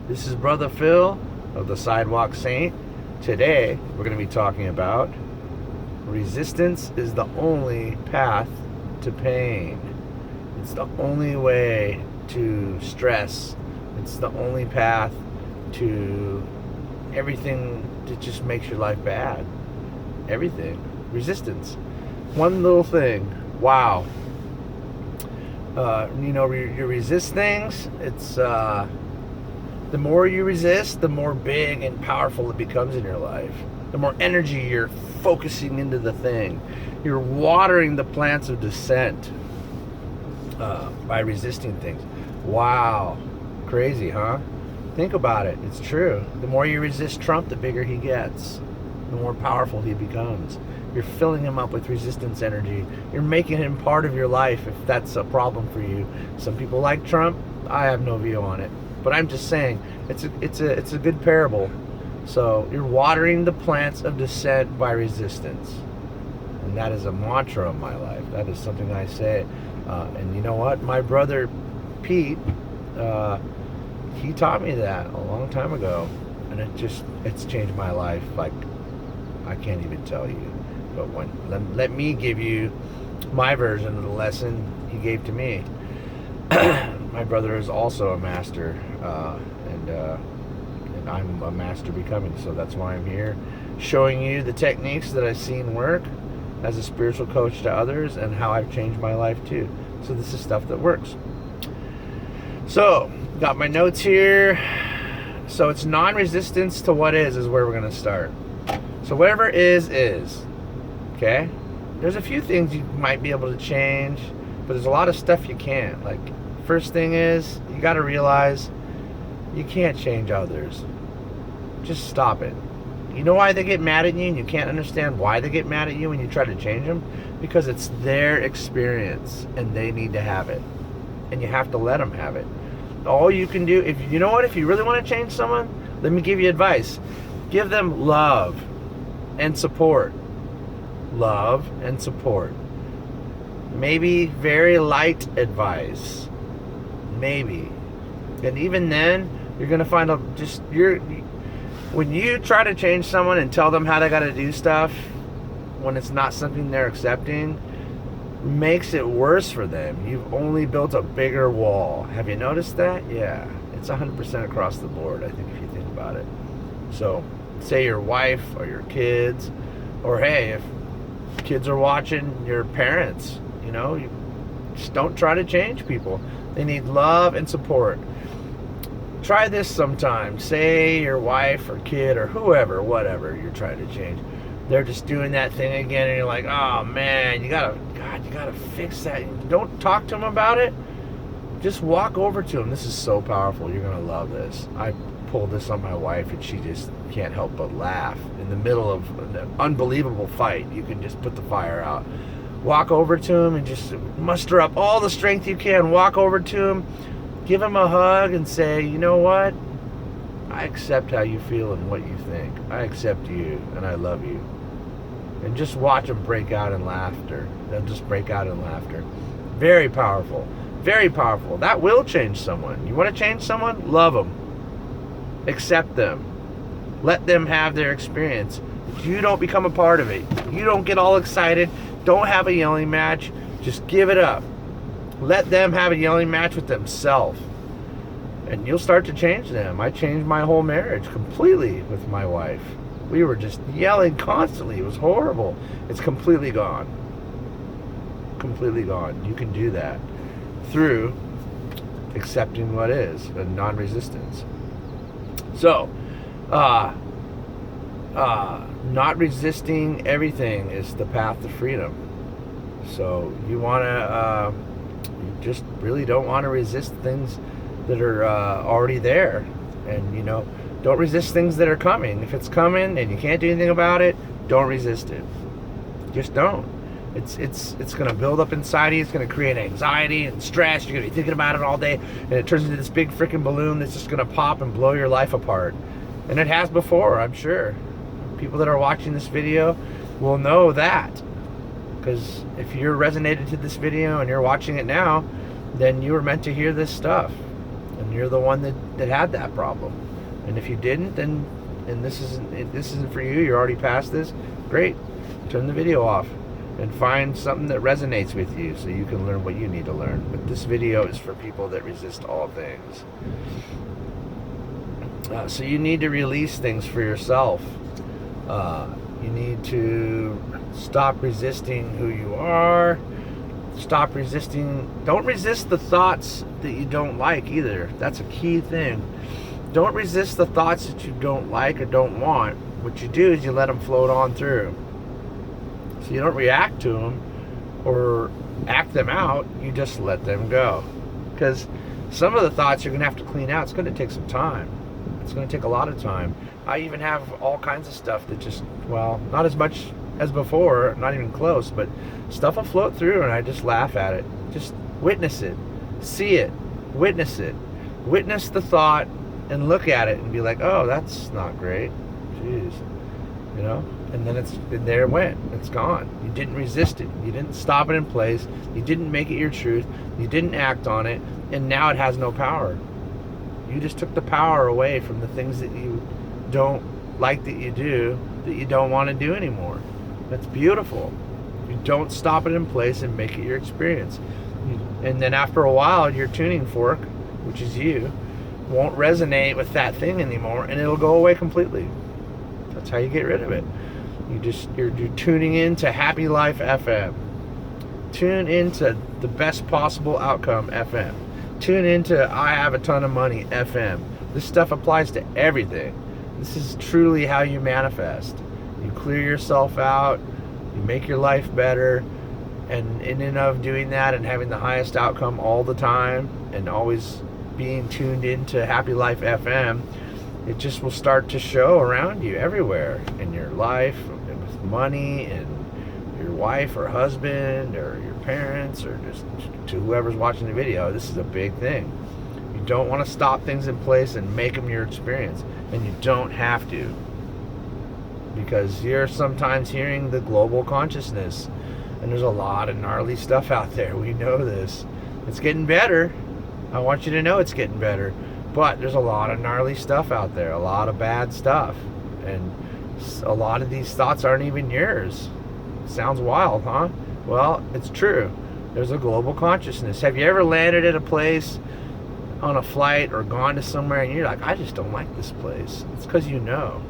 This is Brother Phil of the Sidewalk Saint. Today, we're going to be talking about resistance is the only path to pain. It's the only way to stress. It's the only path to everything that just makes your life bad. Everything. Resistance. One little thing. Wow. You resist things. It's the more you resist, the more big and powerful it becomes in your life. The more energy you're focusing into the thing. You're watering the plants of dissent by resisting things. Wow. Crazy, huh? Think about it. It's true. The more you resist Trump, the bigger he gets. The more powerful he becomes. You're filling him up with resistance energy. You're making him part of your life if that's a problem for you. Some people like Trump. I have no view on it. But I'm just saying, it's a good parable. So you're watering the plants of dissent by resistance. And that is a mantra of my life. That is something I say. And you know what? My brother Pete, he taught me that a long time ago. And it's changed my life. Like, I can't even tell you. But let me give you my version of the lesson he gave to me. My brother is also a master, and I'm a master becoming. So that's why I'm here, showing you the techniques that I've seen work as a spiritual coach to others, and how I've changed my life too. So this is stuff that works. So got my notes here. So it's non-resistance to what is where we're going to start. So whatever is. Okay? There's a few things you might be able to change, but there's a lot of stuff you can't. Like, first thing is, you got to realize you can't change others. Just stop it. You know why they get mad at you, and you can't understand why they get mad at you when you try to change them? Because it's their experience, and they need to have it. And you have to let them have it. All you can do, if you really want to change someone, let me give you advice. Give them love and support. Love and support. Maybe very light advice. Maybe. And even then, you're going to find out when you try to change someone and tell them how they got to do stuff, when it's not something they're accepting, makes it worse for them. You've only built a bigger wall. Have you noticed that? Yeah. It's 100% across the board, I think, if you think about it. So, say your wife or your kids, or hey, if kids are watching, your parents, you just don't try to change people. They need love and support. Try this sometime. Say your wife or kid or whoever, whatever you're trying to change, they're just doing that thing again, and you're like, oh man, you gotta fix that. Don't talk to them about it. Just walk over to them. This is so powerful. You're gonna love this. I pulled this on my wife, and she just can't help but laugh in the middle of an unbelievable fight. You can just put the fire out. Walk over to him and just muster up all the strength you can. Walk over to him, give him a hug, and say, you know what? I accept how you feel and what you think. I accept you, and I love you. And just watch them break out in laughter. They'll just break out in laughter. Very powerful. Very powerful. That will change someone. You want to change someone? Love them. Accept them. Let them have their experience. You don't become a part of it. You don't get all excited. Don't have a yelling match. Just give it up. Let them have a yelling match with themselves. And you'll start to change them. I changed my whole marriage completely with my wife. We were just yelling constantly. It was horrible. It's completely gone. Completely gone. You can do that through accepting what is and non-resistance. So, not resisting everything is the path to freedom. So you you just really don't want to resist things that are already there. And, don't resist things that are coming. If it's coming and you can't do anything about it, don't resist it. Just don't. It's going to build up inside you. It's going to create anxiety and stress. You're going to be thinking about it all day, and it turns into this big freaking balloon that's just going to pop and blow your life apart. And it has before, I'm sure. People that are watching this video will know that. Because if you're resonated to this video and you're watching it now, then you were meant to hear this stuff. And you're the one that had that problem. And if you didn't, then this isn't for you. You're already past this. Great. Turn the video off and find something that resonates with you so you can learn what you need to learn. But this video is for people that resist all things. So you need to release things for yourself. You need to stop resisting who you are. Stop resisting. Don't resist the thoughts that you don't like either. That's a key thing. Don't resist the thoughts that you don't like or don't want. What you do is you let them float on through. So you don't react to them or act them out. You just let them go. Because some of the thoughts you're going to have to clean out. It's going to take some time. It's going to take a lot of time. I even have all kinds of stuff that just, well, not as much as before, not even close, but stuff will float through and I just laugh at it. Just witness it. See it. Witness it. Witness the thought and look at it and be like, oh, that's not great. Jeez. You know? And then there it went. It's gone. You didn't resist it. You didn't stop it in place. You didn't make it your truth. You didn't act on it. And now it has no power. You just took the power away from the things that you don't like that you don't want to do anymore. That's beautiful. You don't stop it in place and make it your experience. And then after a while, your tuning fork, which is you, won't resonate with that thing anymore and it'll go away completely. That's how you get rid of it. You're tuning into Happy Life FM. Tune into the best possible outcome FM. Tune into I Have a Ton of Money FM. This stuff applies to everything. This is truly how you manifest. You clear yourself out, you make your life better, and in and of doing that and having the highest outcome all the time and always being tuned into Happy Life FM, it just will start to show around you everywhere in your life, and with money and your wife or husband or your parents or just to whoever's watching the video. This is a big thing. You don't want to stop things in place and make them your experience, and you don't have to, because you're sometimes hearing the global consciousness, and there's a lot of gnarly stuff out there. We know this. It's getting better. I want you to know it's getting better, but there's a lot of gnarly stuff out there, a lot of bad stuff, and a lot of these thoughts aren't even yours. Sounds wild, huh? Well, it's true. There's a global consciousness. Have you ever landed at a place on a flight or gone to somewhere and you're like, I just don't like this place? It's because you know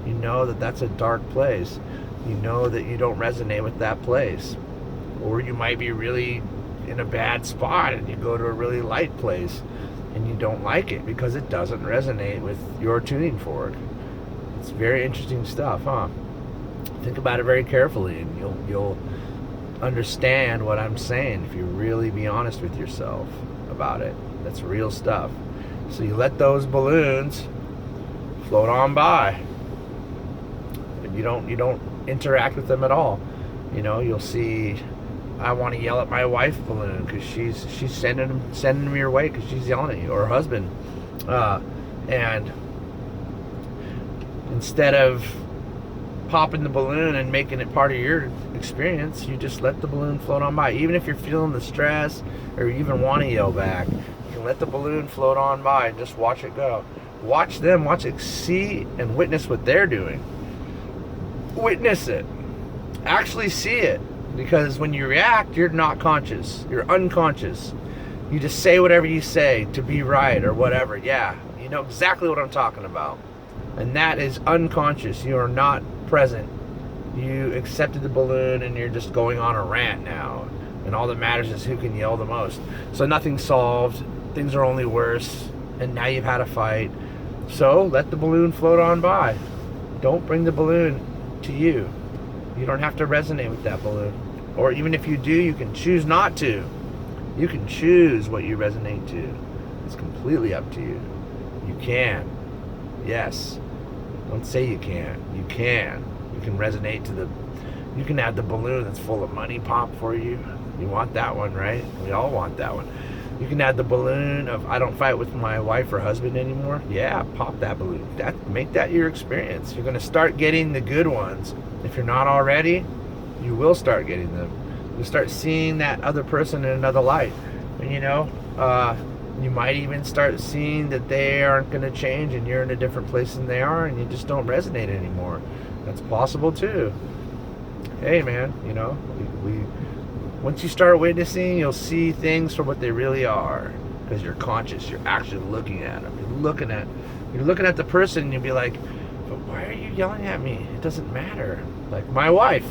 that that's a dark place. You know that you don't resonate with that place. Or you might be really in a bad spot and you go to a really light place and you don't like it because it doesn't resonate with your tuning fork. It's very interesting stuff, huh? Think about it very carefully and you'll understand what I'm saying if you really be honest with yourself about it. That's real stuff. So you let those balloons float on by. And you don't interact with them at all. You know, you'll see, I want to yell at my wife balloon because she's sending them your way because she's yelling at you, or her husband. And instead of popping the balloon and making it part of your experience, you just let the balloon float on by. Even if you're feeling the stress or you even want to yell back, you can let the balloon float on by and just watch it go. Watch it, see and witness what they're doing. Witness it. Actually see it. Because when you react, you're not conscious. You're unconscious. You just say whatever you say to be right or whatever. Yeah, you know exactly what I'm talking about. And that is unconscious. You are not present. You accepted the balloon and you're just going on a rant now. And all that matters is who can yell the most. So nothing's solved. Things are only worse. And now you've had a fight. So let the balloon float on by. Don't bring the balloon to you. You don't have to resonate with that balloon. Or even if you do, you can choose not to. You can choose what you resonate to. It's completely up to you. You can. Yes. Don't say you can't. You can. You can resonate to you can have the balloon that's full of money pop for you. You want that one, right? We all want that one. You can add the balloon of I don't fight with my wife or husband anymore. Yeah, pop that balloon. Make that your experience. You're going to start getting the good ones. If you're not already, you will start getting them. You'll start seeing that other person in another light. And You might even start seeing that they aren't going to change and you're in a different place than they are and you just don't resonate anymore. That's possible too. Hey man, we once you start witnessing, you'll see things for what they really are because you're conscious. You're actually looking at them. You're looking at the person and you'll be like, but why are you yelling at me? It doesn't matter. Like my wife.